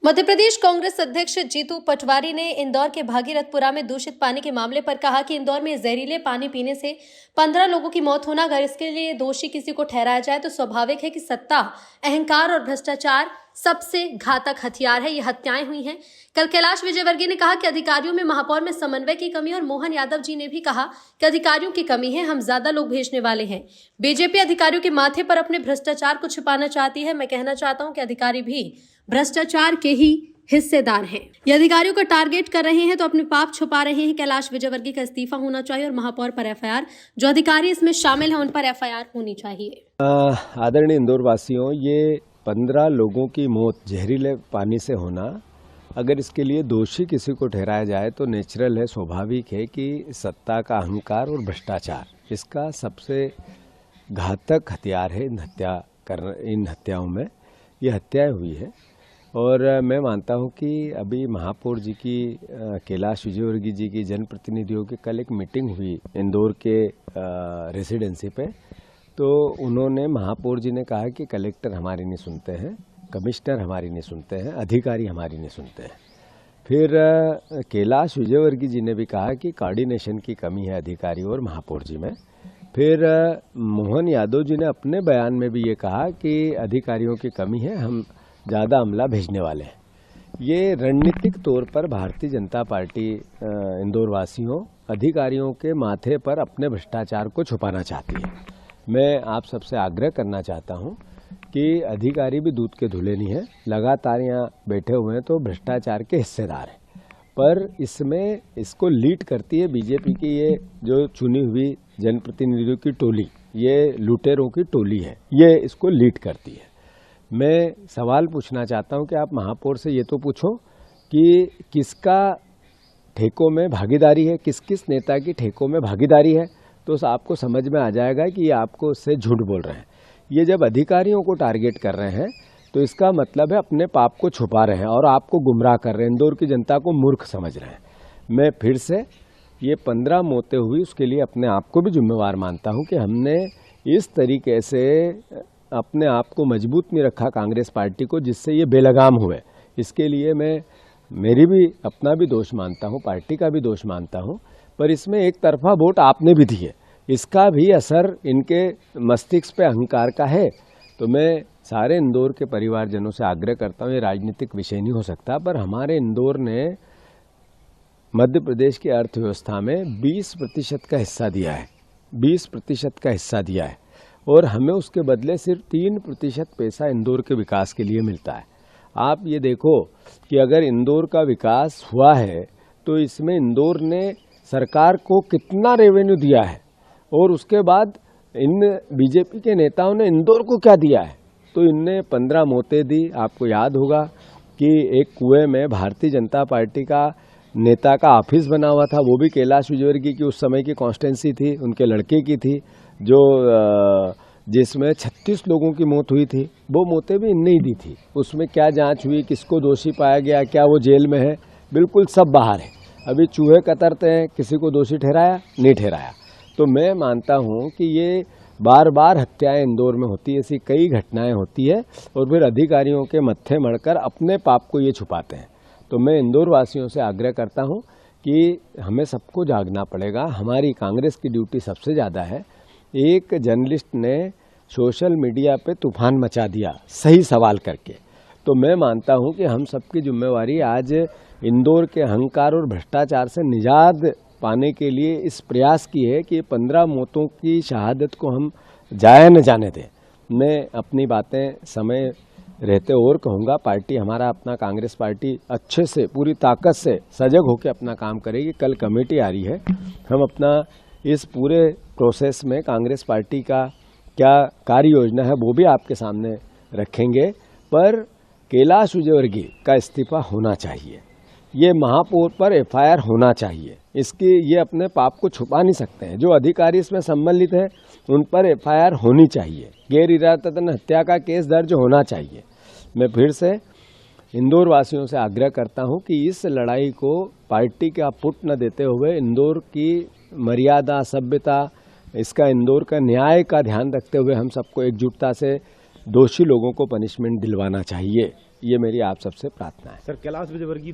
मध्य प्रदेश कांग्रेस अध्यक्ष जीतू पटवारी ने इंदौर के भागीरथपुरा में दूषित पानी के मामले पर कहा कि इंदौर में जहरीले पानी पीने से 15 लोगों की मौत होना, अगर इसके लिए दोषी किसी को ठहराया जाए तो स्वाभाविक है कि सत्ता, अहंकार और भ्रष्टाचार सबसे घातक हथियार है। ये हत्याएं हुई हैं। कल कैलाश विजयवर्गीय ने कहा कि अधिकारियों में महापौर में समन्वय की कमी, और मोहन यादव जी ने भी कहा कि अधिकारियों की कमी है, हम ज्यादा लोग भेजने वाले हैं। बीजेपी अधिकारियों के माथे पर अपने भ्रष्टाचार को छिपाना चाहती है। मैं कहना चाहता हूं कि अधिकारी भी भ्रष्टाचार के ही हिस्सेदार हैं। ये अधिकारियों को टारगेट कर रहे हैं तो अपने पाप छुपा रहे हैं। कैलाश विजयवर्गीय का इस्तीफा होना चाहिए और महापौर पर एफआईआर, जो अधिकारी इसमें शामिल हैं उन पर एफआईआर होनी चाहिए। आदरणीय इंदौर वासियों, ये 15 लोगों की मौत जहरीले पानी से होना, अगर इसके लिए दोषी किसी को ठहराया जाए तो नेचुरल है, स्वाभाविक है कि सत्ता का अहंकार और भ्रष्टाचार इसका सबसे घातक हथियार है। इन हत्याओं में ये हत्याएं हुई है। और मैं मानता हूं कि अभी महापौर जी की, कैलाश विजयवर्गीय जी की जनप्रतिनिधियों की कल एक मीटिंग हुई इंदौर के रेसिडेंसी पे, तो उन्होंने, महापौर जी ने कहा कि कलेक्टर हमारी नहीं सुनते हैं, कमिश्नर हमारी नहीं सुनते हैं, अधिकारी हमारी नहीं सुनते हैं। फिर कैलाश विजयवर्गीय जी ने भी कहा कि कोऑर्डिनेशन की कमी है अधिकारी और महापौर जी में। फिर मोहन यादव जी ने अपने बयान में भी ये कहा कि अधिकारियों की कमी है, हम ज़्यादा अमला भेजने वाले हैं। ये रणनीतिक तौर पर भारतीय जनता पार्टी इंदौर वासियों, अधिकारियों के माथे पर अपने भ्रष्टाचार को छुपाना चाहती है। मैं आप सबसे आग्रह करना चाहता हूं कि अधिकारी भी दूध के धुले नहीं है, लगातार यहाँ बैठे हुए हैं तो भ्रष्टाचार के हिस्सेदार हैं। पर इसमें इसको लीड करती है बीजेपी की ये जो चुनी हुई जनप्रतिनिधियों की टोली, ये लुटेरों की टोली है, ये इसको लीड करती है। मैं सवाल पूछना चाहता हूं कि आप महापौर से ये तो पूछो कि किसका ठेकों में भागीदारी है, किस किस नेता की ठेकों में भागीदारी है, तो आपको समझ में आ जाएगा कि ये आपको उससे झूठ बोल रहे हैं। ये जब अधिकारियों को टारगेट कर रहे हैं तो इसका मतलब है अपने पाप को छुपा रहे हैं और आपको गुमराह कर रहे हैं, इंदौर की जनता को मूर्ख समझ रहे हैं। मैं फिर से ये 15 मौतें हुई, उसके लिए अपने आप को भी जिम्मेवार मानता हूं कि हमने इस तरीके से अपने आप को मजबूत नहीं रखा कांग्रेस पार्टी को, जिससे ये बेलगाम हुए। इसके लिए मैं मेरी भी अपना भी दोष मानता हूं, पार्टी का भी दोष मानता हूं, पर इसमें एक तरफा वोट आपने भी दिए, इसका भी असर इनके मस्तिष्क पे अहंकार का है। तो मैं सारे इंदौर के परिवारजनों से आग्रह करता हूं, ये राजनीतिक विषय नहीं हो सकता, पर हमारे इंदौर ने मध्य प्रदेश की अर्थव्यवस्था में 20% का हिस्सा दिया है, 20% का हिस्सा दिया है, और हमें उसके बदले सिर्फ 3% पैसा इंदौर के विकास के लिए मिलता है। आप ये देखो कि अगर इंदौर का विकास हुआ है तो इसमें इंदौर ने सरकार को कितना रेवेन्यू दिया है, और उसके बाद इन बीजेपी के नेताओं ने इंदौर को क्या दिया है। तो इनने 15 मौतें दी। आपको याद होगा कि एक कुएं में भारतीय जनता पार्टी का नेता का ऑफिस बना हुआ था, वो भी कैलाश विजयवर्गीय की उस समय की कॉन्स्टिट्यूंसी थी, उनके लड़के की थी, जो जिसमें 36 लोगों की मौत हुई थी। वो मौतें भी इनने ही दी थी। उसमें क्या जांच हुई, किसको दोषी पाया गया, क्या वो जेल में है, बिल्कुल सब बाहर है। अभी चूहे कतरते हैं, किसी को दोषी ठहराया, नहीं ठहराया। तो मैं मानता हूं कि ये बार बार हत्याएं इंदौर में होती है, ऐसी कई घटनाएं होती है, और फिर अधिकारियों के मत्थे मढ़कर अपने पाप को ये छुपाते हैं। तो मैं इंदौर वासियों से आग्रह करता हूं कि हमें सबको जागना पड़ेगा। हमारी कांग्रेस की ड्यूटी सबसे ज़्यादा है। एक जर्नलिस्ट ने सोशल मीडिया पे तूफान मचा दिया सही सवाल करके, तो मैं मानता हूं कि हम सबकी जिम्मेवारी आज इंदौर के अहंकार और भ्रष्टाचार से निजात पाने के लिए इस प्रयास की है कि 15 मौतों की शहादत को हम जाया न जाने दें। मैं अपनी बातें समय रहते और कहूँगा, पार्टी हमारा अपना कांग्रेस पार्टी अच्छे से पूरी ताकत से सजग होकर अपना काम करेगी। कल कमेटी आ रही है, हम अपना इस पूरे प्रोसेस में कांग्रेस पार्टी का क्या कार्य योजना है वो भी आपके सामने रखेंगे। पर कैलाश विजयवर्गीय का इस्तीफा होना चाहिए, ये महापौर पर एफआईआर होना चाहिए। इसकी ये अपने पाप को छुपा नहीं सकते हैं। जो अधिकारी इसमें सम्मिलित है उन पर एफआईआर होनी चाहिए, गैर इरादतन हत्या का केस दर्ज होना चाहिए। मैं फिर से इंदौर वासियों से आग्रह करता हूं कि इस लड़ाई को पार्टी का पुट न देते हुए इंदौर की मर्यादा, सभ्यता, इसका इंदौर का न्याय का ध्यान रखते हुए हम सबको एकजुटता से दोषी लोगों को पनिशमेंट दिलवाना चाहिए। ये मेरी आप सबसे प्रार्थना है। सर कैलाश विजयवर्गीय